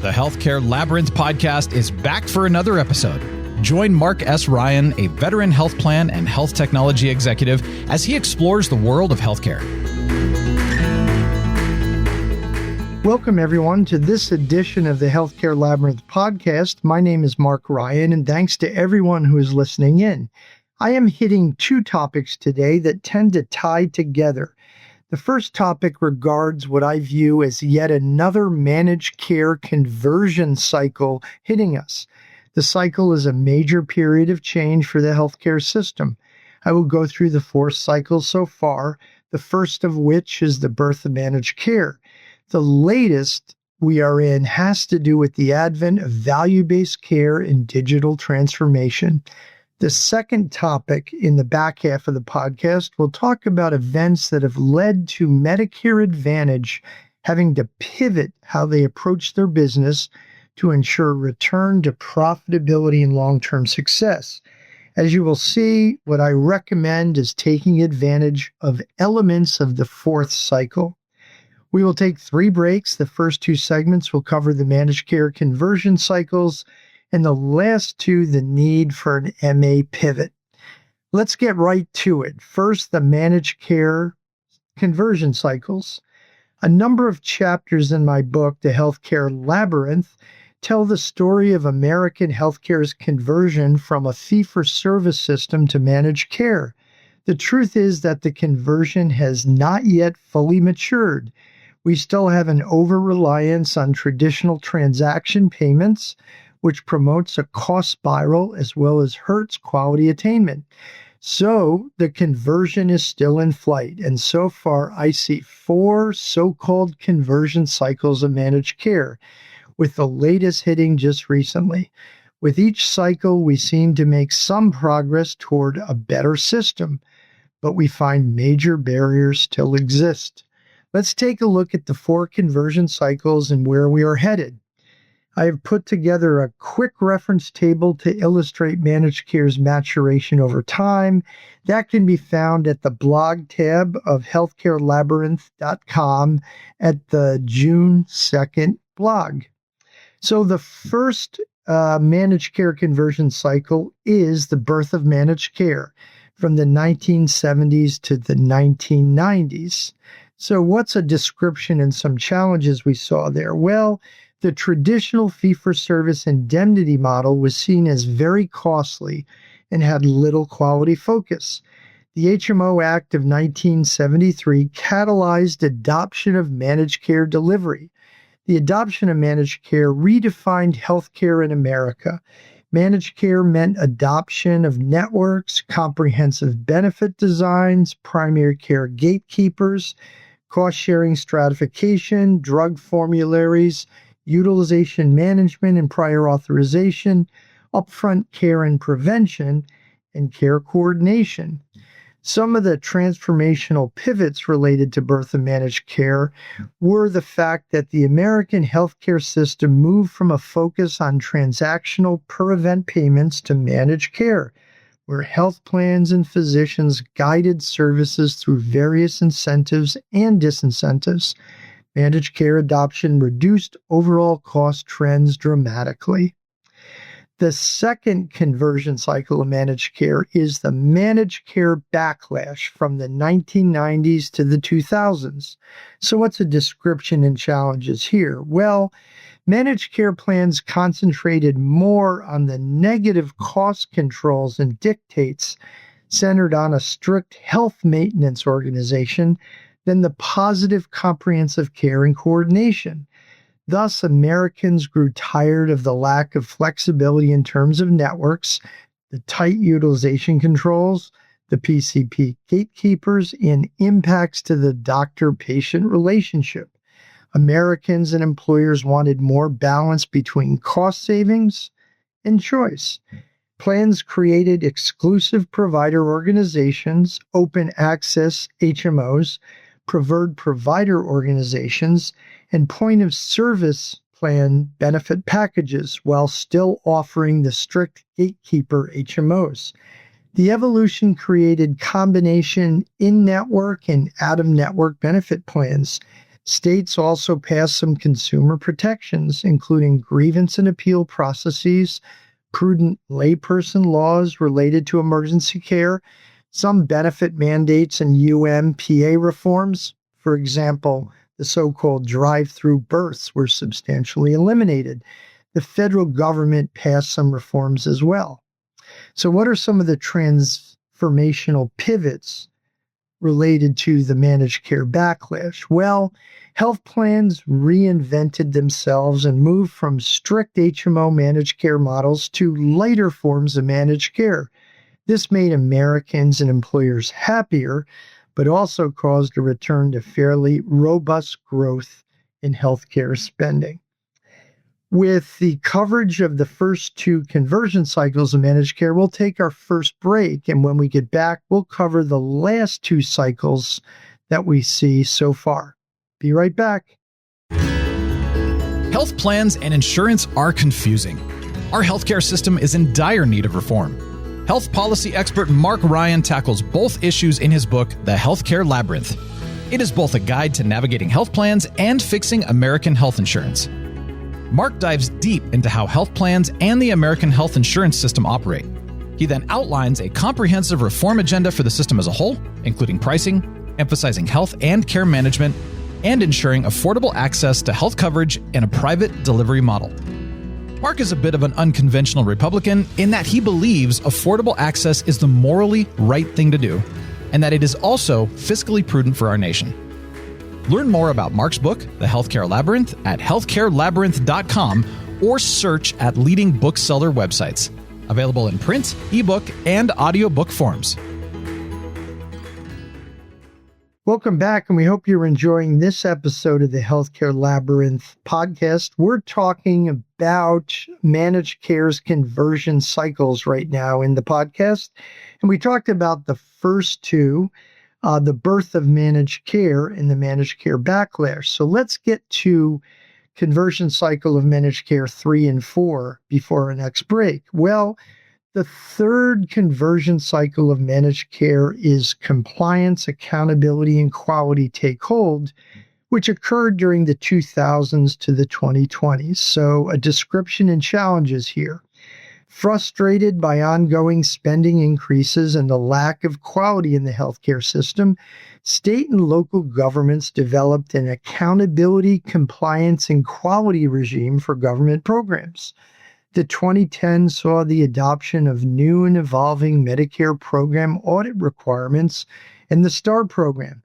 The Healthcare Labyrinth podcast is back for another episode. Join Mark S. Ryan, a veteran health plan and health technology executive, as he explores the world of healthcare. Welcome, everyone, to this edition of the Healthcare Labyrinth podcast. My name is Mark Ryan, and thanks to everyone who is listening in. I am hitting two topics today that tend to tie together. The first topic regards what I view as yet another managed care conversion cycle hitting us. The cycle is a major period of change for the healthcare system. I will go through the 4 cycles so far, the first of which is the birth of managed care. The latest we are in has to do with the advent of value-based care and digital transformation. The second topic in the back half of the podcast will talk about events that have led to Medicare Advantage having to pivot how they approach their business to ensure return to profitability and long-term success. As you will see, what I recommend is taking advantage of elements of the 4th cycle. We will take 3 breaks. The first 2 segments will cover the managed care conversion cycles, and the last 2, the need for an MA pivot. Let's get right to it. First, the managed care conversion cycles. A number of chapters in my book, The Healthcare Labyrinth, tell the story of American healthcare's conversion from a fee-for-service system to managed care. The truth is that the conversion has not yet fully matured. We still have an over-reliance on traditional transaction payments, which promotes a cost spiral as well as hurts quality attainment. So the conversion is still in flight, and so far I see 4 so-called conversion cycles of managed care, with the latest hitting just recently. With each cycle, we seem to make some progress toward a better system, but we find major barriers still exist. Let's take a look at the 4 conversion cycles and where we are headed. I have put together a quick reference table to illustrate managed care's maturation over time. That can be found at the blog tab of healthcarelabyrinth.com at the June 2nd blog. So the first managed care conversion cycle is the birth of managed care from the 1970s to the 1990s. So what's a description and some challenges we saw there? Well, the traditional fee-for-service indemnity model was seen as very costly and had little quality focus. The HMO Act of 1973 catalyzed adoption of managed care delivery. The adoption of managed care redefined healthcare in America. Managed care meant adoption of networks, comprehensive benefit designs, primary care gatekeepers, cost-sharing stratification, drug formularies, utilization management and prior authorization, upfront care and prevention, and care coordination. Some of the transformational pivots related to birth and managed care were the fact that the American healthcare system moved from a focus on transactional per-event payments to managed care, where health plans and physicians guided services through various incentives and disincentives. Managed care adoption reduced overall cost trends dramatically. The second conversion cycle of managed care is the managed care backlash from the 1990s to the 2000s. So what's a description and challenges here? Well, managed care plans concentrated more on the negative cost controls and dictates centered on a strict health maintenance organization than the positive comprehensive care and coordination. Thus, Americans grew tired of the lack of flexibility in terms of networks, the tight utilization controls, the PCP gatekeepers, and impacts to the doctor-patient relationship. Americans and employers wanted more balance between cost savings and choice. Plans created exclusive provider organizations, open access HMOs, preferred provider organizations, and point-of-service plan benefit packages while still offering the strict gatekeeper HMOs. The evolution created combination in-network and out-of-network benefit plans States also passed some consumer protections, including grievance and appeal processes, prudent layperson laws related to emergency care, some benefit mandates and UMPA reforms. For example, the so-called drive-through births were substantially eliminated. The federal government passed some reforms as well. So what are some of the transformational pivots related to the managed care backlash? Well, health plans reinvented themselves and moved from strict HMO managed care models to lighter forms of managed care. This made Americans and employers happier, but also caused a return to fairly robust growth in healthcare spending. With the coverage of the first two conversion cycles of managed care, we'll take our first break, and when we get back, we'll cover the last two cycles that we see so far. Be right back. Health plans and insurance are confusing. Our healthcare system is in dire need of reform. Health policy expert Mark Ryan tackles both issues in his book, The Healthcare Labyrinth. It is both a guide to navigating health plans and fixing American health insurance. Mark dives deep into how health plans and the American health insurance system operate. He then outlines a comprehensive reform agenda for the system as a whole, including pricing, emphasizing health and care management, and ensuring affordable access to health coverage and a private delivery model. Mark is a bit of an unconventional Republican in that he believes affordable access is the morally right thing to do, and that it is also fiscally prudent for our nation. Learn more about Mark's book, The Healthcare Labyrinth, at healthcarelabyrinth.com or search at leading bookseller websites. Available in print, ebook, and audiobook forms. Welcome back, and we hope you're enjoying this episode of the Healthcare Labyrinth podcast. We're talking about managed care's conversion cycles right now in the podcast, and we talked about the first two, the birth of managed care and the managed care backlash. So let's get to conversion cycle of managed care 3 and 4 before our next break. Well, the third conversion cycle of managed care is compliance, accountability, and quality take hold, which occurred during the 2000s to the 2020s. So a description and challenges here. Frustrated by ongoing spending increases and the lack of quality in the healthcare system, state and local governments developed an accountability, compliance, and quality regime for government programs. The 2010s saw the adoption of new and evolving Medicare program audit requirements and the STAR program.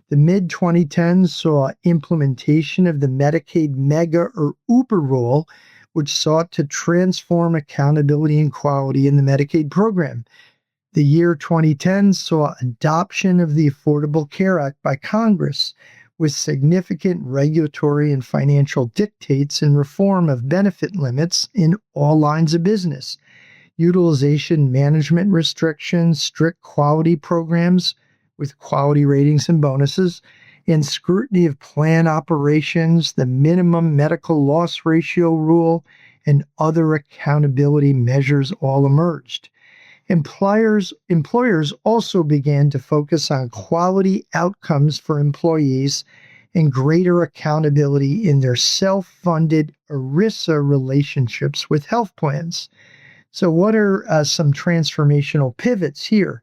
The mid-2010s saw implementation of the Medicaid Mega or Uber rule, which sought to transform accountability and quality in the Medicaid program. The year 2010 saw adoption of the Affordable Care Act by Congress, with significant regulatory and financial dictates and reform of benefit limits in all lines of business, utilization management restrictions, strict quality programs with quality ratings and bonuses, and scrutiny of plan operations, the minimum medical loss ratio rule, and other accountability measures all emerged. Employers also began to focus on quality outcomes for employees and greater accountability in their self-funded ERISA relationships with health plans. So what are some transformational pivots here?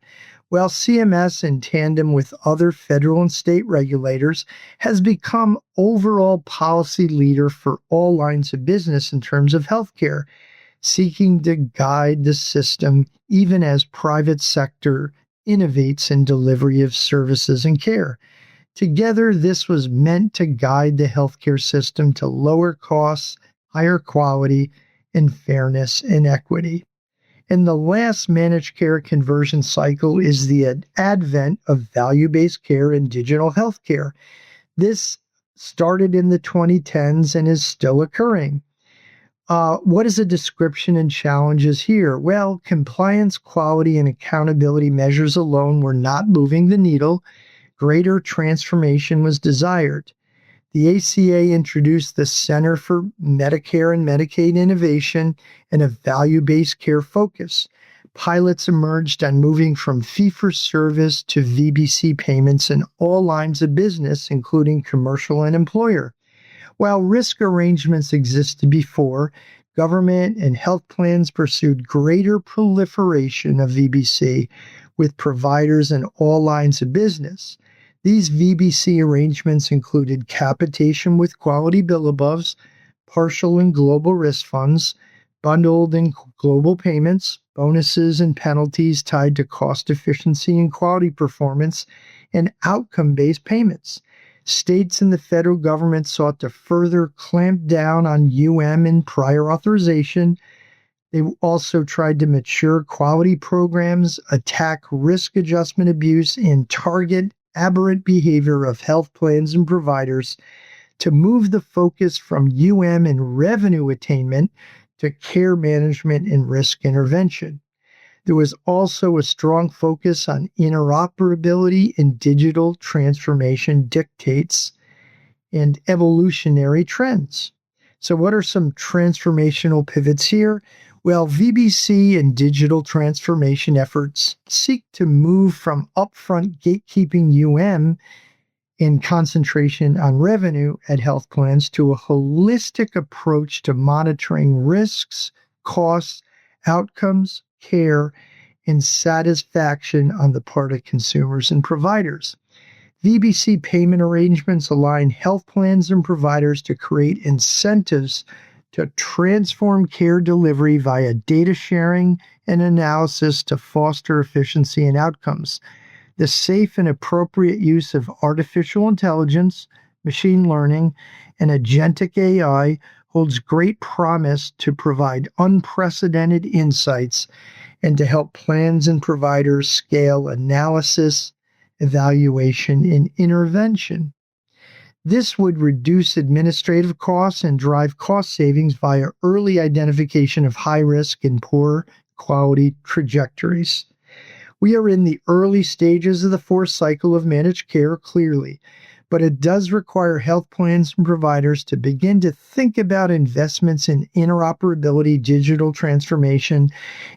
Well, CMS, in tandem with other federal and state regulators, has become overall policy leader for all lines of business in terms of healthcare, seeking to guide the system even as private sector innovates in delivery of services and care. Together, this was meant to guide the healthcare system to lower costs, higher quality, and fairness and equity. And the last managed care conversion cycle is the advent of value-based care and digital healthcare. This started in the 2010s and is still occurring. What is a description and challenges here? Well, compliance, quality, and accountability measures alone were not moving the needle. Greater transformation was desired. The ACA introduced the Center for Medicare and Medicaid Innovation and a value-based care focus. Pilots emerged on moving from fee-for-service to VBC payments in all lines of business, including commercial and employer. While risk arrangements existed before, government and health plans pursued greater proliferation of VBC with providers in all lines of business. These VBC arrangements included capitation with quality bill above, partial and global risk funds, bundled and global payments, bonuses and penalties tied to cost efficiency and quality performance, and outcome-based payments. States and the federal government sought to further clamp down on and prior authorization. They also tried to mature quality programs, attack risk adjustment abuse, and target aberrant behavior of health plans and providers to move the focus from and revenue attainment to care management and risk intervention. There was also a strong focus on interoperability and digital transformation dictates and evolutionary trends. So what are some transformational pivots here? Well, VBC and digital transformation efforts seek to move from upfront gatekeeping and concentration on revenue at health plans to a holistic approach to monitoring risks, costs, outcomes, care, and satisfaction on the part of consumers and providers. VBC payment arrangements align health plans and providers to create incentives to transform care delivery via data sharing and analysis to foster efficiency and outcomes. The safe and appropriate use of artificial intelligence, machine learning, and agentic AI holds great promise to provide unprecedented insights and to help plans and providers scale analysis, evaluation, and intervention. This would reduce administrative costs and drive cost savings via early identification of high risk and poor quality trajectories. We are in the early stages of the fourth cycle of managed care, clearly, but it does require health plans and providers to begin to think about investments in interoperability, digital transformation,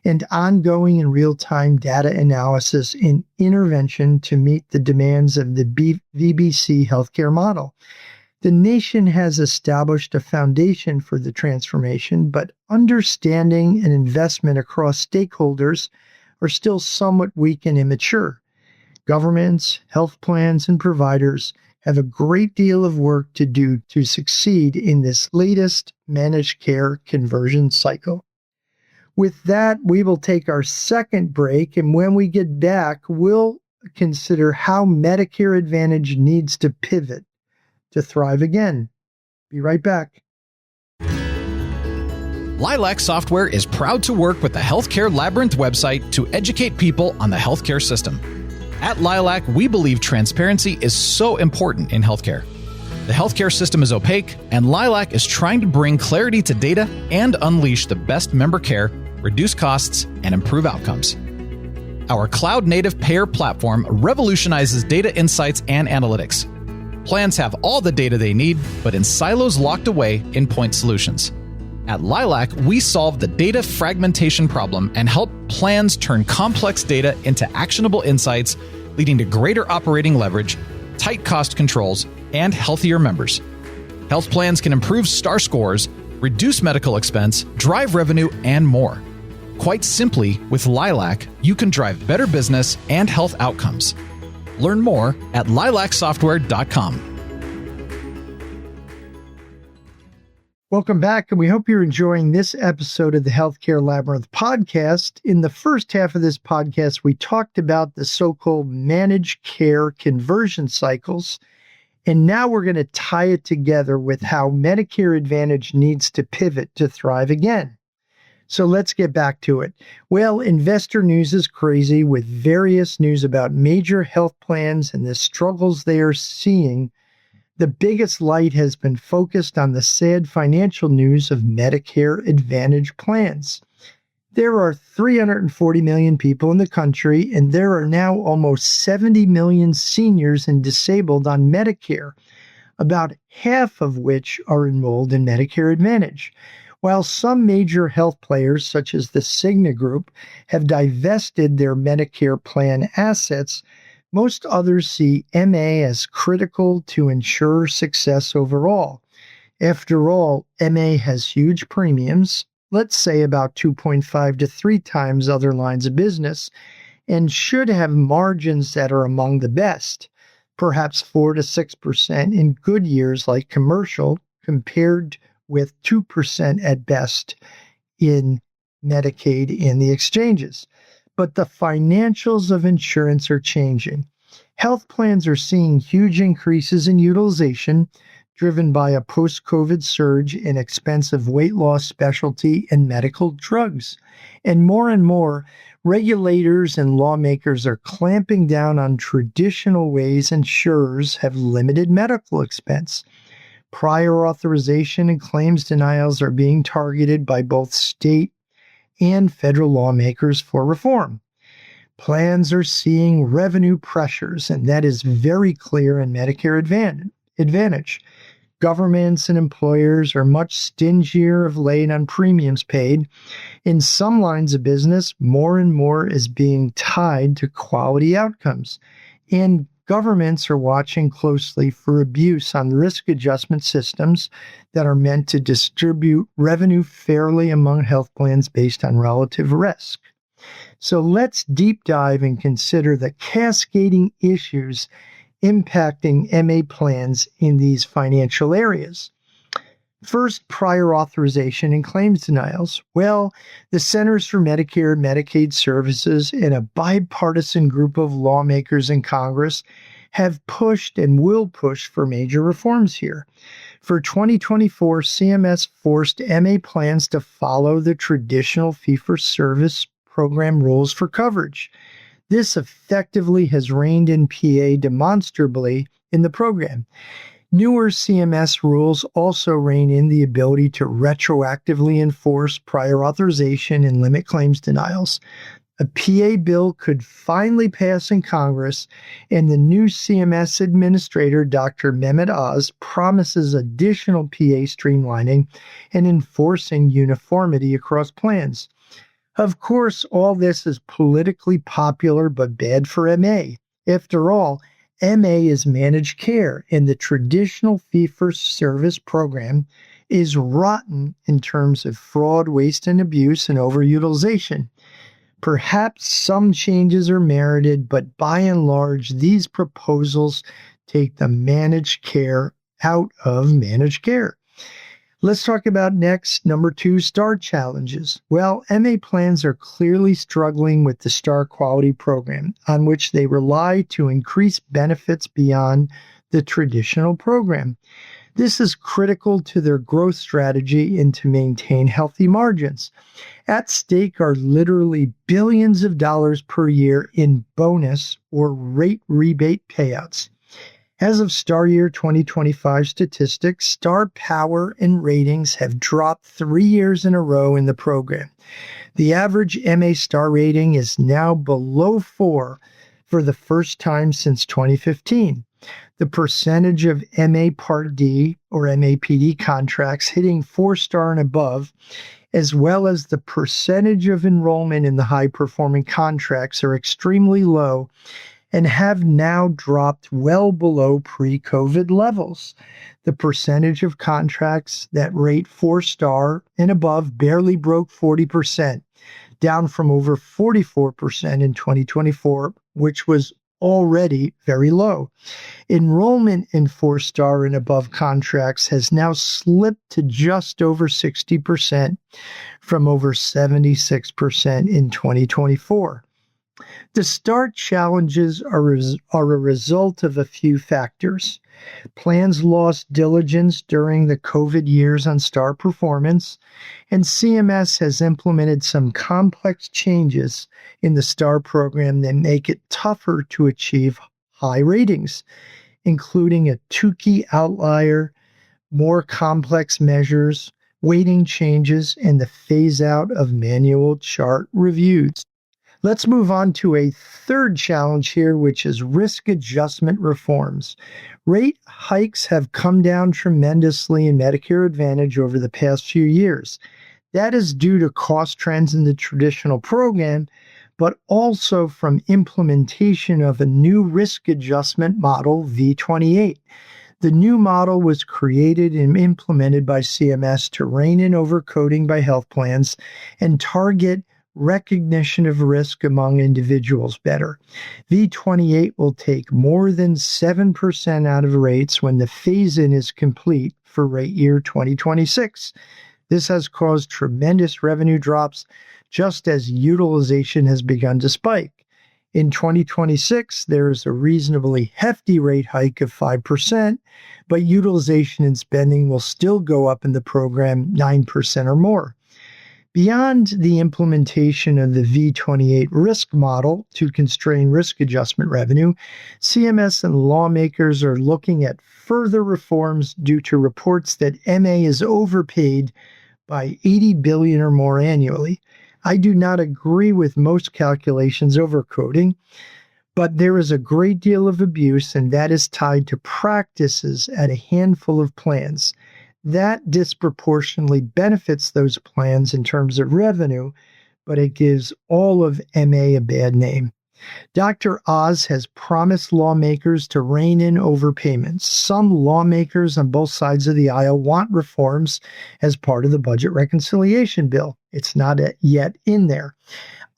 and ongoing and real-time data analysis and intervention to meet the demands of the VBC healthcare model. The nation has established a foundation for the transformation, but understanding and investment across stakeholders are still somewhat weak and immature. Governments, health plans, and providers have a great deal of work to do to succeed in this latest managed care conversion cycle. With that, we will take our second break, and when we get back, we'll consider how Medicare Advantage needs to pivot to thrive again. Be right back. Lilac Software is proud to work with the Healthcare Labyrinth website to educate people on the healthcare system. At Lilac, we believe transparency is so important in healthcare. The healthcare system is opaque, and Lilac is trying to bring clarity to data and unleash the best member care, reduce costs, and improve outcomes. Our cloud-native payer platform revolutionizes data insights and analytics. Plans have all the data they need, but in silos locked away in point solutions. At Lilac, we solve the data fragmentation problem and help plans turn complex data into actionable insights, leading to greater operating leverage, tight cost controls, and healthier members. Health plans can improve STAR scores, reduce medical expense, drive revenue, and more. Quite simply, with Lilac, you can drive better business and health outcomes. Learn more at lilacsoftware.com. Welcome back, and we hope you're enjoying this episode of the Healthcare Labyrinth podcast. In the first half of this podcast, we talked about the so-called managed care conversion cycles, and now we're going to tie it together with how Medicare Advantage needs to pivot to thrive again. So let's get back to it. Well, investor news is crazy with various news about major health plans and the struggles they are seeing. The biggest light has been focused on the sad financial news of Medicare Advantage plans. There are 340 million people in the country, and there are now almost 70 million seniors and disabled on Medicare, about half of which are enrolled in Medicare Advantage. While some major health players, such as the Cigna Group, have divested their Medicare plan assets, most others see MA as critical to ensure success overall. After all, MA has huge premiums, let's say about 2.5 to 3 times other lines of business, and should have margins that are among the best, perhaps 4 to 6% in good years like commercial, compared with 2% at best in Medicaid in the exchanges. But the financials of insurance are changing. Health plans are seeing huge increases in utilization, driven by a post-COVID surge in expensive weight loss specialty and medical drugs. And more, regulators and lawmakers are clamping down on traditional ways insurers have limited medical expense. Prior authorization and claims denials are being targeted by both state and federal lawmakers for reform. Plans are seeing revenue pressures, and that is very clear in Medicare Advantage. Governments and employers are much stingier of late on premiums paid. In some lines of business, more and more is being tied to quality outcomes. And governments are watching closely for abuse on risk adjustment systems that are meant to distribute revenue fairly among health plans based on relative risk. So let's deep dive and consider the cascading issues impacting MA plans in these financial areas. First, prior authorization and claims denials. Well, the Centers for Medicare and Medicaid Services and a bipartisan group of lawmakers in Congress have pushed and will push for major reforms here. For 2024, CMS forced MA plans to follow the traditional fee-for-service program rules for coverage. This effectively has reined in PA demonstrably in the program. Newer CMS rules also rein in the ability to retroactively enforce prior authorization and limit claims denials. A PA bill could finally pass in Congress, and the new CMS Administrator, Dr. Mehmet Oz, promises additional PA streamlining and enforcing uniformity across plans. Of course, all this is politically popular but bad for MA. After all, MA is managed care, and the traditional fee-for-service program is rotten in terms of fraud, waste, and abuse and overutilization. Perhaps some changes are merited, but by and large, these proposals take the managed care out of managed care. Let's talk about next, number 2, STAR challenges. Well, MA plans are clearly struggling with the STAR quality program, on which they rely to increase benefits beyond the traditional program. This is critical to their growth strategy and to maintain healthy margins. At stake are literally billions of dollars per year in bonus or rate rebate payouts. As of STAR Year 2025 statistics, STAR power and ratings have dropped 3 years in a row in the program. The average MA STAR rating is now below 4 for the first time since 2015. The percentage of MA Part D or MAPD contracts hitting 4-star and above, as well as the percentage of enrollment in the high-performing contracts, are extremely low and have now dropped well below pre-COVID levels. The percentage of contracts that rate 4-star and above barely broke 40%, down from over 44% in 2024, which was already very low. Enrollment in 4-star and above contracts has now slipped to just over 60% from over 76% in 2024. The STAR challenges are a result of a few factors. Plans lost diligence during the COVID years on STAR performance, and CMS has implemented some complex changes in the STAR program that make it tougher to achieve high ratings, including a Tukey outlier, more complex measures, weighting changes, and the phase out of manual chart reviews. Let's move on to a third challenge here, which is risk adjustment reforms. Rate hikes have come down tremendously in Medicare Advantage over the past few years. That is due to cost trends in the traditional program, but also from implementation of a new risk adjustment model, V28. The new model was created and implemented by CMS to rein in overcoding by health plans and target recognition of risk among individuals better. V28 will take more than 7% out of rates when the phase-in is complete for rate year 2026. This has caused tremendous revenue drops just as utilization has begun to spike. In 2026, there is a reasonably hefty rate hike of 5%, but utilization and spending will still go up in the program 9% or more. Beyond the implementation of the V28 risk model to constrain risk adjustment revenue, CMS and lawmakers are looking at further reforms due to reports that MA is overpaid by $80 billion or more annually. I do not agree with most calculations overcoding, but there is a great deal of abuse, and that is tied to practices at a handful of plans. That disproportionately benefits those plans in terms of revenue, but it gives all of MA a bad name. Dr. Oz has promised lawmakers to rein in overpayments. Some lawmakers on both sides of the aisle want reforms as part of the budget reconciliation bill. It's not yet in there.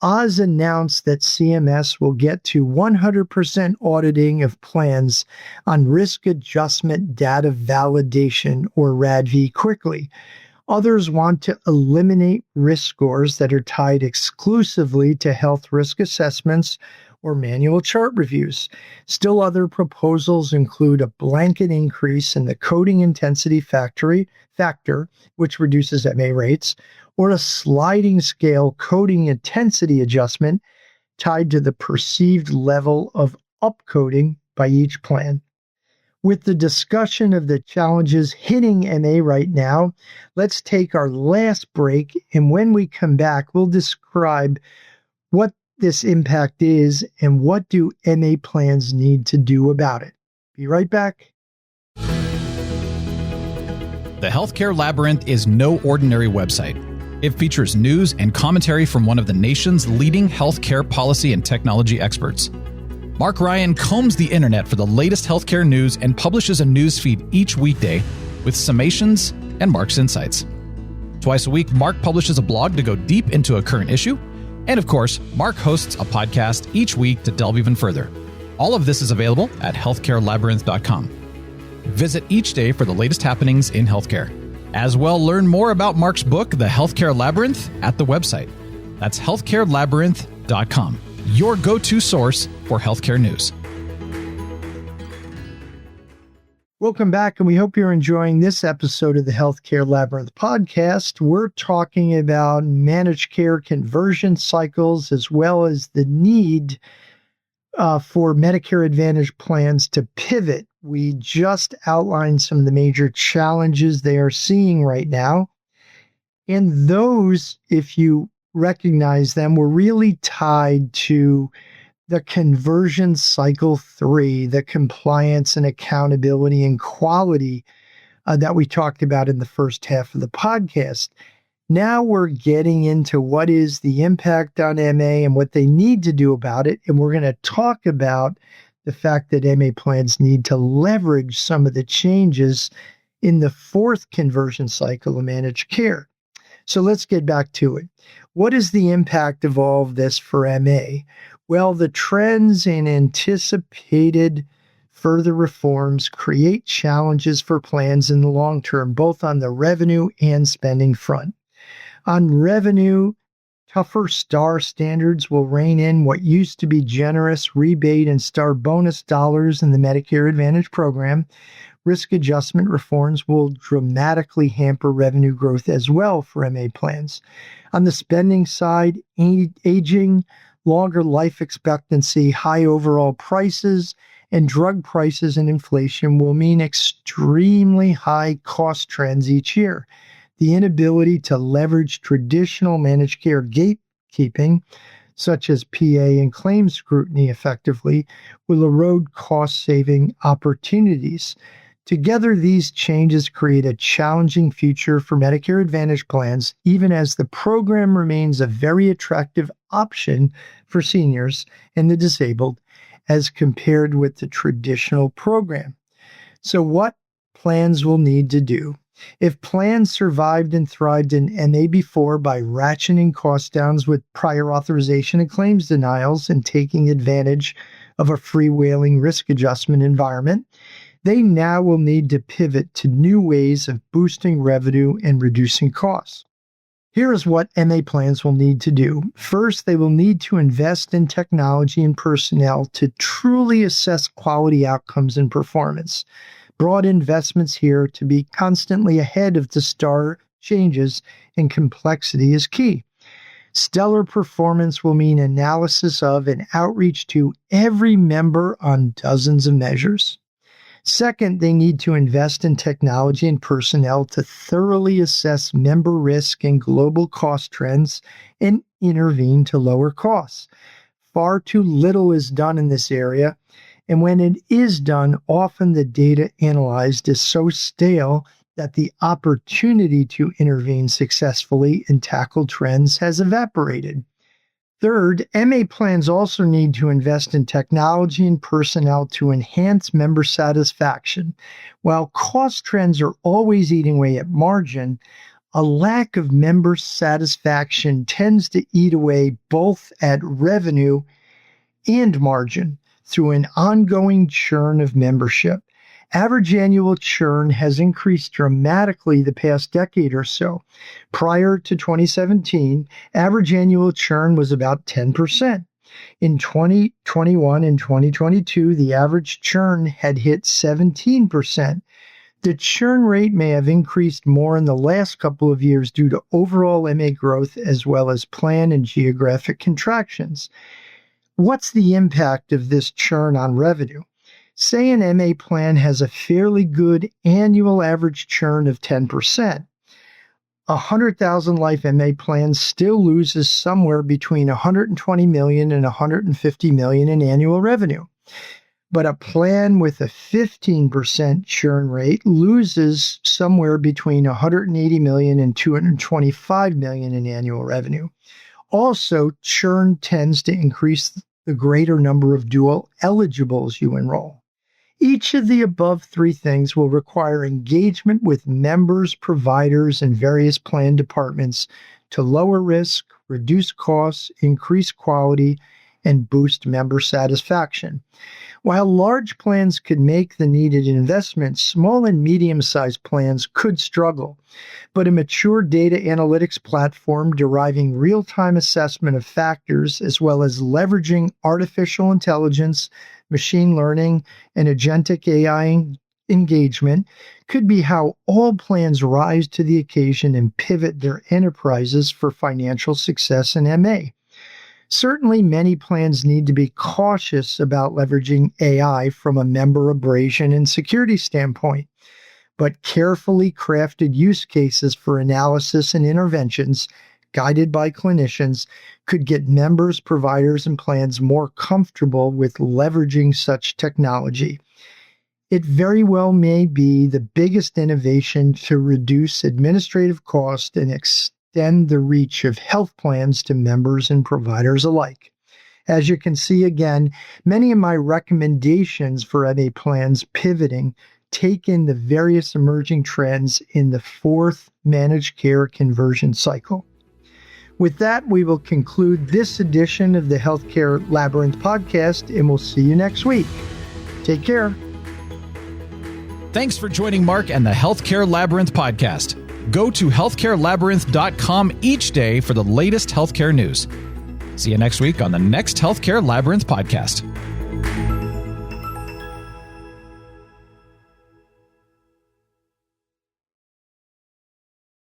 Oz announced that CMS will get to 100% auditing of plans on risk adjustment data validation, or RADV, quickly. Others want to eliminate risk scores that are tied exclusively to health risk assessments or manual chart reviews. Still, other proposals include a blanket increase in the coding intensity factor, which reduces MA rates, or a sliding scale coding intensity adjustment tied to the perceived level of upcoding by each plan. With the discussion of the challenges hitting MA right now, let's take our last break, and when we come back, we'll describe what this impact is and what do MA plans need to do about it. Be right back. The Healthcare Labyrinth is no ordinary website. It features news and commentary from one of the nation's leading healthcare policy and technology experts. Mark Ryan combs the internet for the latest healthcare news and publishes a news feed each weekday with summations and Mark's insights. Twice a week, Mark publishes a blog to go deep into a current issue. And of course, Mark hosts a podcast each week to delve even further. All of this is available at healthcarelabyrinth.com. Visit each day for the latest happenings in healthcare. As well, learn more about Mark's book, The Healthcare Labyrinth, at the website. That's healthcarelabyrinth.com, your go-to source for healthcare news. Welcome back, and we hope you're enjoying this episode of the Healthcare Labyrinth podcast. We're talking about managed care conversion cycles, as well as the need for Medicare Advantage plans to pivot. We just outlined some of the major challenges they are seeing right now. And those, if you recognize them, were really tied to the conversion cycle 3, the compliance and accountability and quality that we talked about in the first half of the podcast. Now we're getting into what is the impact on MA and what they need to do about it. And we're going to talk about the fact that MA plans need to leverage some of the changes in the 4th conversion cycle of managed care. So let's get back to it. What is the impact of all of this for MA? Well, the trends and anticipated further reforms create challenges for plans in the long term, both on the revenue and spending front. On revenue, tougher STAR standards will rein in what used to be generous rebate and STAR bonus dollars in the Medicare Advantage program. Risk adjustment reforms will dramatically hamper revenue growth as well for MA plans. On the spending side, aging, longer life expectancy, high overall prices, and drug prices and inflation will mean extremely high cost trends each year. The inability to leverage traditional managed care gatekeeping, such as PA and claims scrutiny effectively, will erode cost-saving opportunities. Together, these changes create a challenging future for Medicare Advantage plans, even as the program remains a very attractive option for seniors and the disabled as compared with the traditional program. So what plans will need to do? If plans survived and thrived in MA before by ratcheting cost downs with prior authorization and claims denials and taking advantage of a freewheeling risk adjustment environment, they now will need to pivot to new ways of boosting revenue and reducing costs. Here is what MA plans will need to do. First, they will need to invest in technology and personnel to truly assess quality outcomes and performance. Broad investments here to be constantly ahead of the star changes and complexity is key. Stellar performance will mean analysis of and outreach to every member on dozens of measures. Second, they need to invest in technology and personnel to thoroughly assess member risk and global cost trends and intervene to lower costs. Far too little is done in this area, and when it is done, often the data analyzed is so stale that the opportunity to intervene successfully and tackle trends has evaporated. Third, MA plans also need to invest in technology and personnel to enhance member satisfaction. While cost trends are always eating away at margin, a lack of member satisfaction tends to eat away both at revenue and margin through an ongoing churn of membership. Average annual churn has increased dramatically the past decade or so. Prior to 2017, average annual churn was about 10%. In 2021 and 2022, the average churn had hit 17%. The churn rate may have increased more in the last couple of years due to overall MA growth as well as plan and geographic contractions. What's the impact of this churn on revenue? Say an MA plan has a fairly good annual average churn of 10%. A 100,000 life MA plan still loses somewhere between $120 million and $150 million in annual revenue. But a plan with a 15% churn rate loses somewhere between $180 million and $225 million in annual revenue. Also, churn tends to increase the greater number of dual eligibles you enroll. Each of the above three things will require engagement with members, providers, and various plan departments to lower risk, reduce costs, increase quality, and boost member satisfaction. While large plans could make the needed investments, small and medium-sized plans could struggle. But a mature data analytics platform deriving real-time assessment of factors, as well as leveraging artificial intelligence, machine learning, and agentic AI engagement, could be how all plans rise to the occasion and pivot their enterprises for financial success in MA. Certainly, many plans need to be cautious about leveraging AI from a member abrasion and security standpoint, but carefully crafted use cases for analysis and interventions, guided by clinicians, could get members, providers, and plans more comfortable with leveraging such technology. It very well may be the biggest innovation to reduce administrative cost and extend the reach of health plans to members and providers alike. As you can see again, many of my recommendations for MA plans pivoting take in the various emerging trends in the fourth managed care conversion cycle. With that, we will conclude this edition of the Healthcare Labyrinth podcast, and we'll see you next week. Take care. Thanks for joining Mark and the Healthcare Labyrinth podcast. Go to healthcarelabyrinth.com each day for the latest healthcare news. See you next week on the next Healthcare Labyrinth podcast.